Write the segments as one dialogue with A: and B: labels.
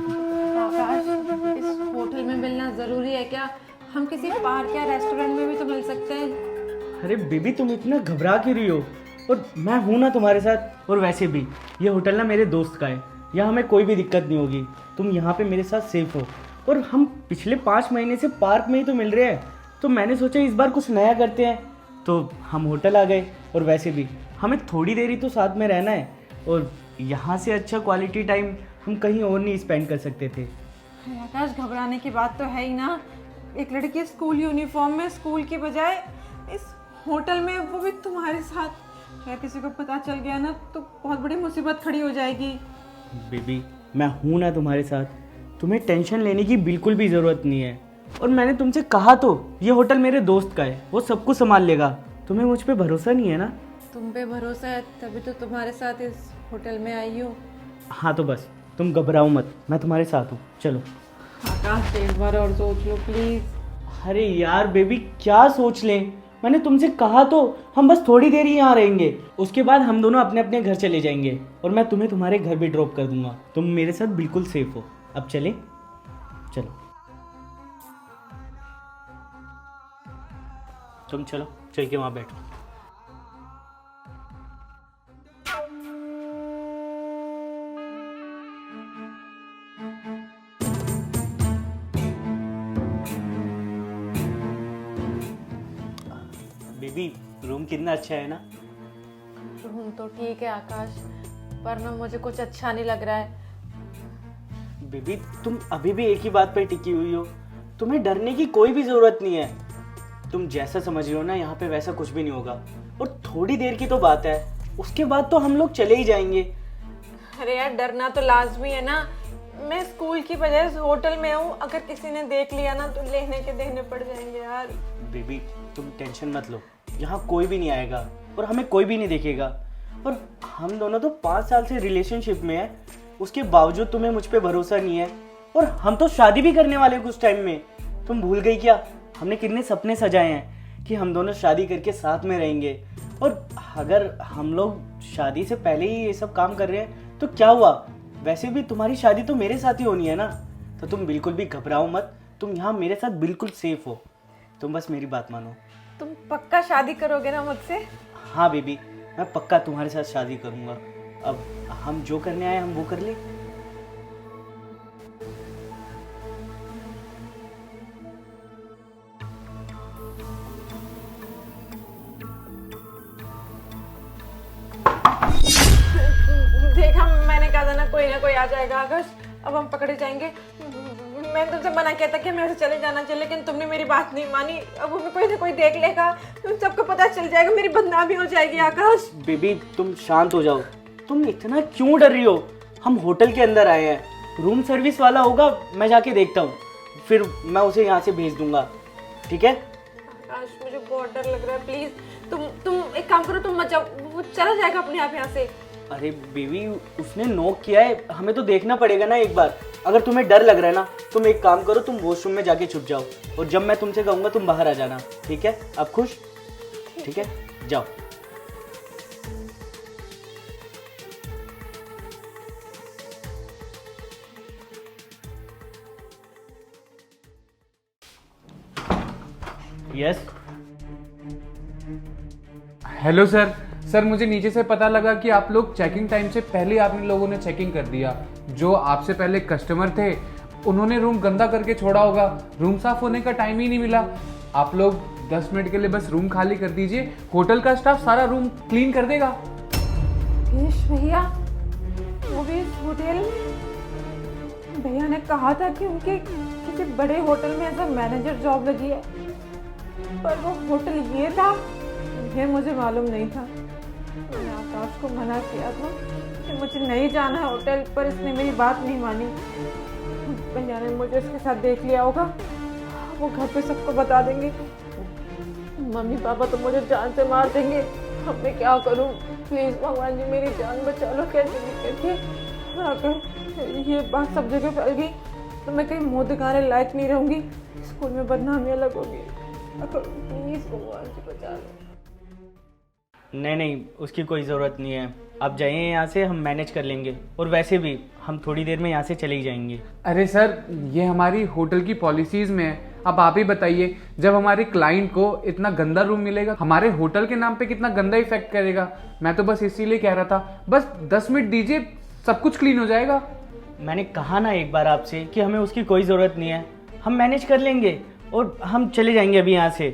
A: आकाश, इस होटल में मिलना जरूरी है क्या? हम किसी पार्क या रेस्टोरेंट में भी तो मिल सकते हैं।
B: अरे बेबी, तुम इतना घबरा क्यों रही हो? और मैं हूं ना तुम्हारे साथ। और वैसे भी ये होटल ना मेरे दोस्त का है, यहाँ हमें कोई भी दिक्कत नहीं होगी। तुम यहाँ पे मेरे साथ सेफ हो। और हम पिछले 5 महीने से पार्क में ही तो मिल रहे हैं, तो मैंने सोचा इस बार कुछ नया करते हैं, तो हम होटल आ गए। और वैसे भी हमें थोड़ी देर ही तो साथ में रहना है, और यहाँ से अच्छा क्वालिटी टाइम हम कहीं और नहीं स्पेंड कर सकते थे।
A: अरे आकाश, घबराने की बात तो है ही ना। एक लड़की स्कूल यूनिफॉर्म में, स्कूल की बजाय इस होटल में, वो भी तुम्हारे साथ। अगर किसी को पता चल गया ना तो बहुत बड़ी मुसीबत खड़ी हो जाएगी।
B: बेबी, मैं हूं ना तुम्हारे साथ, तुम्हें टेंशन लेने की बिल्कुल भी ज़रूरत नहीं है। और मैंने तुमसे कहा तो, ये होटल मेरे दोस्त का है, वो सब कुछ संभाल लेगा। तुम्हें मुझ पे भरोसा नहीं है ना?
A: तुम पे भरोसा है तभी तो तुम्हारे साथ इस होटल में आई हूँ।
B: हाँ तो बस तुम घबराओ मत, मैं तुम्हारे साथ हूँ, चलो।
A: आकाश, एक बार और सोच लो प्लीज।
B: अरे यार बेबी, क्या सोच लें? मैंने तुमसे कहा तो, हम बस थोड़ी देर ही यहाँ रहेंगे, उसके बाद हम दोनों अपने अपने घर चले जाएंगे, और मैं तुम्हें तुम्हारे घर भी ड्रॉप कर दूंगा। तुम मेरे साथ बिल्कुल सेफ हो। अब चले, चलो। तुम चलो, चल के वहाँ बैठो। बेबी, रूम कितना अच्छा है ना?
A: रूम तो ठीक है आकाश, पर ना मुझे कुछ अच्छा नहीं लग रहा है।
B: बेबी, तुम अभी भी एक ही बात पर टिकी हुई हो। तुम्हें डरने की कोई भी जरूरत नहीं है। तुम जैसा समझ रहे हो ना, यहाँ पे वैसा कुछ भी नहीं होगा। और थोड़ी देर की तो बात है, उसके बाद तो हम लोग चले ही जाएंगे।
A: अरे यार, डरना तो लाजमी है ना। मैं स्कूल की बजाय इस होटल में हूँ, अगर किसी ने देख लिया ना तो लेने के देने पड़ जाएंगे यार।
B: बेबी, तुम टेंशन मत लो, यहाँ कोई भी नहीं आएगा और हमें कोई भी नहीं देखेगा। और हम दोनों तो 5 साल से रिलेशनशिप में है, उसके बावजूद तुम्हें मुझ पे भरोसा नहीं है। और हम तो शादी भी करने वाले कुछ टाइम में। तुम भूल गई क्या? हमने कितने सपने सजाए हैं कि हम दोनों शादी करके साथ में रहेंगे। और अगर हम लोग शादी से पहले ही ये सब काम कर रहे हैं तो क्या हुआ? वैसे भी तुम्हारी शादी तो मेरे साथ ही होनी है ना। तो तुम बिल्कुल भी घबराओ मत, तुम यहाँ मेरे साथ बिल्कुल सेफ हो। तुम बस मेरी बात मानो।
A: तुम पक्का शादी करोगे ना मुझसे?
B: हाँ बेबी, मैं पक्का तुम्हारे साथ शादी करूँगा। अब हम जो करने आए हम वो कर ले।
A: देखा, मैंने कहा था ना कोई आ जाएगा आकाश। अब हम पकड़े जाएंगे। मैंने तुमसे मना किया था कि हमें ऐसे चले जाना चाहिए, लेकिन तुमने मेरी बात नहीं मानी। अब हमें कोई ना कोई देख लेगा, तुम सबको पता चल जाएगा, मेरी बदनामी हो जाएगी आकाश।
B: बेबी, तुम शांत हो जाओ। तुम इतना क्यों डर रही हो? हम होटल के अंदर आए हैं, रूम सर्विस वाला होगा, मैं जाके देखता हूँ, फिर मैं उसे यहाँ से भेज दूंगा, ठीक है?
A: आकाश, मुझे बहुत डर लग रहा है, प्लीज तुम एक काम करो, तुम मत जाओ, वो चला जाएगा अपने आप यहाँ से।
B: अरे बेबी, उसने नॉक किया है, हमें तो देखना पड़ेगा ना एक बार। अगर तुम्हें डर लग रहा है ना, तुम एक काम करो, तुम वॉशरूम में जाके छुप जाओ, और जब मैं तुमसे कहूँगा तुम बाहर आ जाना, ठीक है? अब खुश? ठीक है, जाओ। यस।
C: Hello sir. सर, मुझे नीचे से पता लगा कि आप लोग चेकिंग टाइम से पहले आपने लोगों ने चेकिंग कर दिया। जो आपसे पहले कस्टमर थे उन्होंने रूम गंदा करके छोड़ा होगा, रूम साफ होने का टाइम ही नहीं मिला। आप लोग 10 मिनट के लिए बस रूम खाली कर दीजिए, होटल का स्टाफ सारा रूम क्लीन कर देगा।
A: यश भैया, वो भी इस होटल में? भैया ने कहा था कि उनके किसी बड़े होटल में एज अ मैनेजर जॉब लगी है, पर वो होटल ये था, ये मुझे मालूम नहीं था। मैंने आकाश को मना किया था कि मुझे नहीं जाना है होटल, पर इसने मेरी बात नहीं मानी। भैया ने मुझे इसके साथ देख लिया होगा, वो घर पे सबको बता देंगे। मम्मी पापा तो मुझे जान से मार देंगे। अब मैं क्या करूं? प्लीज भगवान जी, मेरी जान बचा लो, कैसे भी करके। अगर ये बात सब जगह फैल गई तो मैं कहीं मुंह दिखाने लायक नहीं रहूंगी, स्कूल में बदनामी अलग होगी। प्लीज भगवान जी बचा लो।
B: नहीं, उसकी कोई ज़रूरत नहीं है। आप जाइए यहाँ से, हम मैनेज कर लेंगे। और वैसे भी हम थोड़ी देर में यहाँ से चले ही जाएंगे।
C: अरे सर, ये हमारी होटल की पॉलिसीज में है। अब आप ही बताइए, जब हमारे क्लाइंट को इतना गंदा रूम मिलेगा, हमारे होटल के नाम पे कितना गंदा इफेक्ट करेगा। मैं तो बस इसीलिए कह रहा था, बस 10 मिनट दीजिए, सब कुछ क्लीन हो जाएगा।
B: मैंने कहा ना एक बार आपसे कि हमें उसकी कोई ज़रूरत नहीं है, हम मैनेज कर लेंगे और हम चले जाएंगे अभी यहाँ से।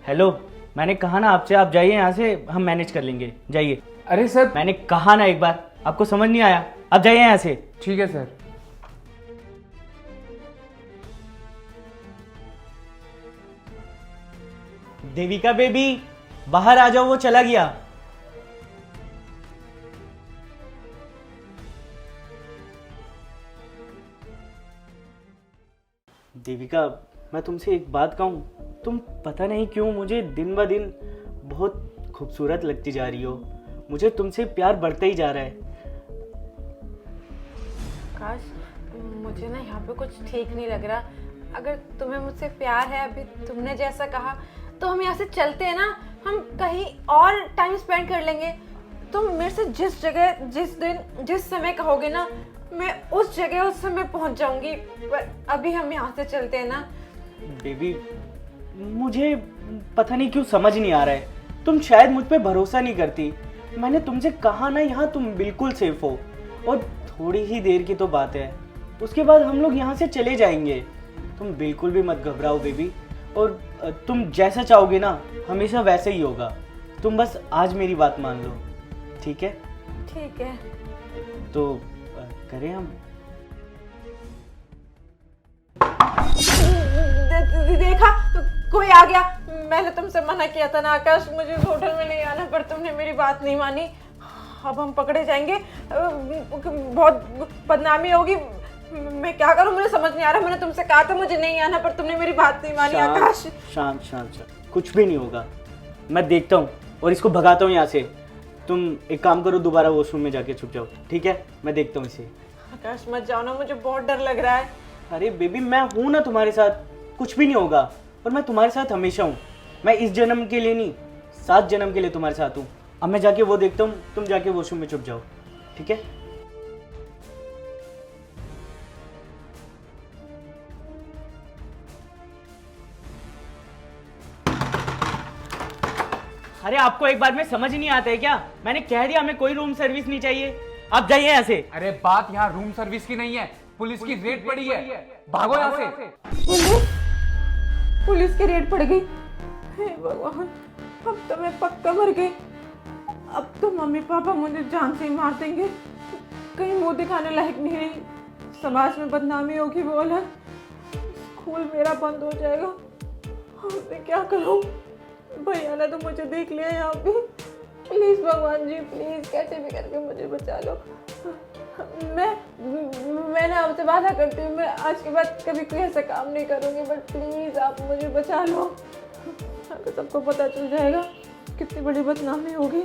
B: हेलो, मैंने कहा ना आपसे, आप जाइए यहाँ से, हम मैनेज कर लेंगे, जाइए।
C: अरे सर,
B: मैंने कहा ना एक बार, आपको समझ नहीं आया? आप जाइए यहाँ से।
C: ठीक है सर।
B: देविका बेबी, बाहर आ जाओ, वो चला गया। देविका, मैं तुमसे एक बात कहूँ, तुम पता नहीं क्यों मुझे दिन ब दिन बहुत खूबसूरत लगती जा रही हो। मुझे तुमसे प्यार बढ़ता ही जा रहा है।
A: काश, मुझे ना यहाँ पे कुछ ठीक नहीं लग रहा। अगर तुम्हें मुझसे प्यार है, अभी तुमने जैसा कहा, तो हम यहाँ से चलते हैं ना, हम कहीं और टाइम स्पेंड कर लेंगे। तुम मेरे से जिस जगह, जिस दिन, जिस समय कहोगे ना, मैं उस जगह उस समय पहुँच जाऊंगी। पर अभी हम यहाँ से चलते हैं ना।
B: बेबी, मुझे पता नहीं क्यों समझ नहीं आ रहा है, तुम शायद मुझ पे भरोसा नहीं करती। मैंने तुमसे कहा ना, यहाँ तुम बिल्कुल सेफ हो, और थोड़ी ही देर की तो बात है, उसके बाद हम लोग यहाँ से चले जाएंगे। तुम बिल्कुल भी मत घबराओ बेबी, और तुम जैसा चाहोगे ना, हमेशा वैसे ही होगा। तुम बस आज मेरी बात मान लो, ठीक है?
A: ठीक है।
B: तो करें हम?
A: देखा, कोई आ गया। मैंने तुमसे मना किया था ना आकाश, मुझे इस होटल में नहीं आना, पर तुमने मेरी बात नहीं मानी। अब हम पकड़े जाएंगे, बहुत बदनामी होगी। मैं क्या करूं, मुझे समझ नहीं आ रहा। मैंने तुमसे कहा था मुझे नहीं आना, पर तुमने मेरी बात नहीं मानी आकाश।
B: शांत शांत शांत, कुछ भी नहीं होगा। मैं देखता हूँ और इसको भगाता हूँ यहाँ से। तुम एक काम करो, दोबारा वॉशरूम में जाके छुप जाओ, ठीक है? मैं देखता हूँ इसे।
A: आकाश मत जाओ ना, मुझे बहुत डर लग रहा है।
B: अरे बेबी, मैं हूं ना तुम्हारे साथ, कुछ भी नहीं होगा। और मैं तुम्हारे साथ हमेशा हूँ। मैं इस जन्म के लिए नहीं, 7 जन्म के लिए तुम्हारे साथ हूँ। अब मैं जाके वो देखता हूँ, तुम जाके वॉशरूम में छुप जाओ, ठीक है? अरे आपको एक बार में समझ नहीं आता है क्या? मैंने कह दिया हमें कोई रूम सर्विस नहीं चाहिए। आप जाइए यहाँ से।
C: अरे बात यहाँ रूम सर्विस की नहीं है, पुलिस की रेड पड़ी है। भागो यहाँ से।
A: पुलिस की रेड पड़ गई। हे भगवान, अब तो मैं पक्का मर गई। अब तो मम्मी पापा मुझे जान से ही मार देंगे। कहीं मुंह दिखाने लायक नहीं रही, समाज में बदनामी होगी वो अलग, स्कूल मेरा बंद हो जाएगा। अब मैं क्या करूं? भैया ने तो मुझे देख लिया यहाँ पे। प्लीज भगवान जी, प्लीज कैसे भी करके मुझे बचा लो। मैंने आपसे वादा करती हूँ, मैं आज के बाद कभी कोई ऐसा काम नहीं करूँगी, बट प्लीज आप मुझे बचा लो। अगर सबको पता चल जाएगा, कितनी बड़ी बदनामी होगी,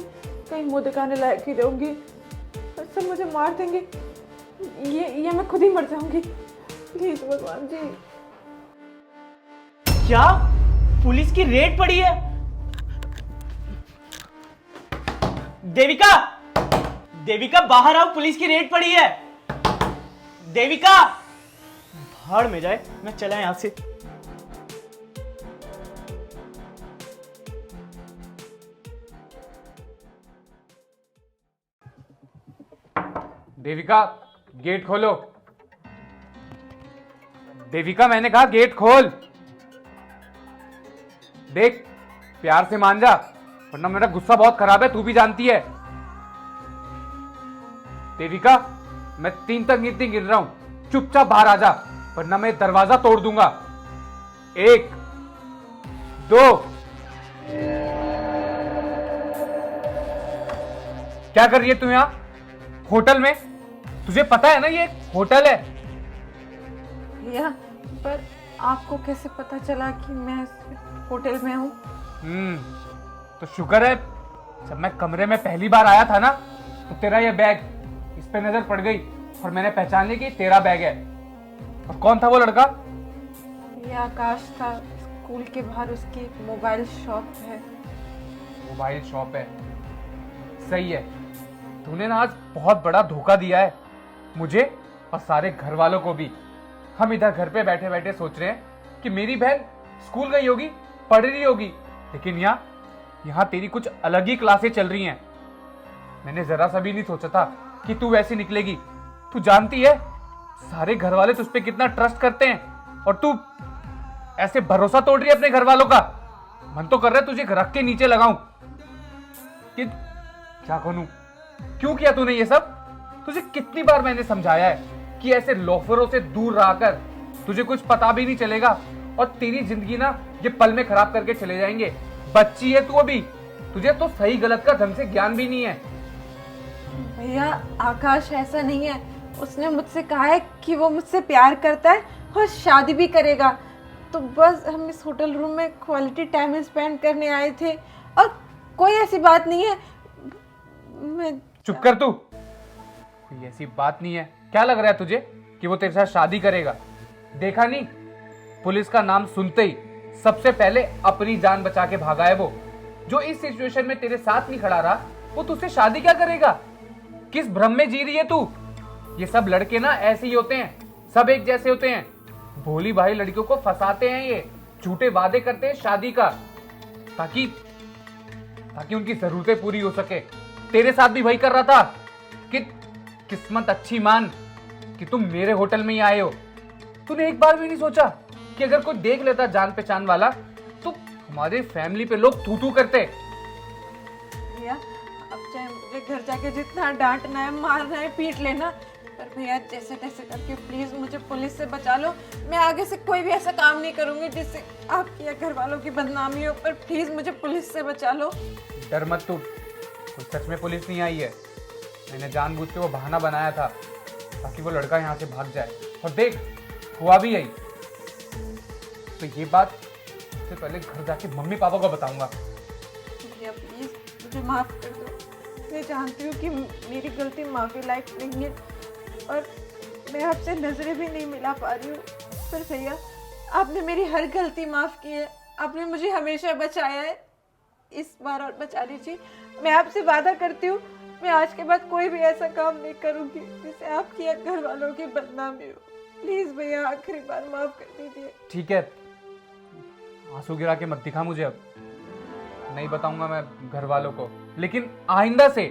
A: कहीं मुँह दिखाने लायक ही रहूँगी, सब मुझे मार देंगे। ये मैं खुद ही मर जाऊंगी। प्लीज भगवान जी।
B: क्या पुलिस की रेड पड़ी है? देविका, देविका बाहर आओ, पुलिस की रेड पड़ी है। देविका, भाड़ में जाए, मैं चला यहां से।
C: देविका, गेट खोलो। देविका, मैंने कहा गेट खोल। देख, प्यार से मान जा, वरना मेरा गुस्सा बहुत खराब है, तू भी जानती है। देविका, मैं 3 तक गिन रहा हूं, चुपचाप बाहर आ जा, वरना मैं दरवाजा तोड़ दूंगा। 1, 2। क्या कर रही है तू यहां होटल में? तुझे पता है ना ये होटल है।
A: भैया, पर आपको कैसे पता चला कि मैं इस होटल में हूँ?
C: तो शुक्र है, जब मैं कमरे में पहली बार आया था ना, तो तेरा ये बैग इस पे नजर पड़ गई और मैंने पहचान ली कि तेरा बैग है। और कौन था वो लड़का?
A: ये आकाश था, स्कूल के बाहर उसकी मोबाइल शॉप है।
C: मोबाइल शॉप है? सही है, तूने ना आज बहुत बड़ा धोखा दिया है मुझे और सारे घर वालों को भी। हम इधर घर पे बैठे बैठे सोच रहे हैं कि मेरी बहन स्कूल गई होगी, पढ़ रही होगी, लेकिन यहाँ तेरी कुछ अलग ही क्लासें चल रही हैं। मैंने जरा सा भी नहीं सोचा था कि तू वैसी निकलेगी। तू जानती है सारे घर वाले तुझ पे कितना ट्रस्ट करते हैं और तू ऐसे भरोसा तोड़ रही है अपने घर वालों का। मन तो कर रहा है तुझे रख के नीचे लगाऊं कि क्या करूं। क्यों किया तूने ये सब? तुझे कितनी बार मैंने समझाया है कि ऐसे लोफरों से दूर रहकर तुझे कुछ पता भी नहीं चलेगा और तेरी जिंदगी ना ये पल में खराब करके चले जाएंगे। बच्ची है तू अभी, तुझे तो सही गलत का ढंग से ज्ञान भी नहीं है।
A: भैया आकाश ऐसा नहीं है, उसने मुझसे कहा है कि वो मुझसे प्यार करता है और शादी भी करेगा। तो बस हम इस होटल रूम में क्वालिटी टाइम स्पेंड करने आए थे और कोई ऐसी बात नहीं है। मैं
C: चुप कर तू, कोई ऐसी बात नहीं है। क्या लग रहा है तुझे कि वो तेरे साथ शादी करेगा? देखा नहीं, पुलिस का नाम सुनते ही सबसे पहले अपनी जान बचा के भागा है वो। जो इस सिचुएशन में तेरे साथ नहीं खड़ा रहा, वो तुझसे शादी क्या करेगा? किस भ्रम में जी रही है तू? ये सब लड़के ना ऐसे ही होते हैं, सब एक जैसे होते हैं। भोली भाई लड़कियों को फंसाते हैं, ये झूठे वादे करते हैं शादी का ताकि उनकी जरूरतें पूरी हो सके। तेरे साथ भी वही कर रहा था कि किस्मत अच्छी मान कि तुम मेरे होटल में ही आए हो। तूने एक बार भी नहीं सोचा कि अगर कोई देख लेता जान पहचान वाला तो हमारे फैमिली पे लोग थू थू करते।
A: भैया अब चाहे मुझे घर जाके जितना डांटना है, मारना है, पीट लेना, पर भैया जैसे तैसे करके प्लीज मुझे पुलिस से बचा लो। मैं आगे से कोई भी ऐसा काम नहीं करूंगी जिससे आपकी या घर वालों की बदनामी हो, पर प्लीज मुझे पुलिस से बचा लो।
C: डर मत तू, कोई सच में पुलिस नहीं आई है। मैंने जानबूझ के वो बहाना बनाया था ताकि वो लड़का यहाँ से भाग जाए, और देख हुआ भी यही। तो ये बात सबसे पहले घर जाके मम्मी पापा को बताऊंगा।
A: भैया प्लीज मुझे माफ कर दो। मैं जानती हूँ कि मेरी गलती माफी लायक नहीं है और मैं आपसे नजरें भी नहीं मिला पा रही हूँ, पर भैया आपने मेरी हर गलती माफ की है। आपने मुझे हमेशा बचाया है, इस बार और बचा लीजिए। मैं आपसे वादा करती हूँ मैं आज के बाद कोई भी ऐसा काम नहीं करूँगी जिससे आपकी या घर वालों की बदनामी हो। प्लीज भैया आखिरी बार माफ कर दीजिए।
C: ठीक है, आंसू गिरा के मत दिखा मुझे, अब नहीं बताऊंगा मैं घर वालों को। लेकिन आइंदा से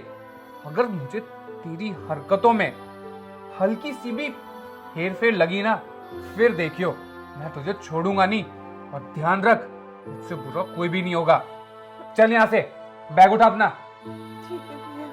C: अगर मुझे तेरी हरकतों में हल्की सी भी हेरफेर लगी ना, फिर देखियो मैं तुझे छोड़ूंगा नहीं। और ध्यान रख, मुझसे बुरा कोई भी नहीं होगा। चल यहाँ से, बैग उठा अपना।
A: ठीक है भैया।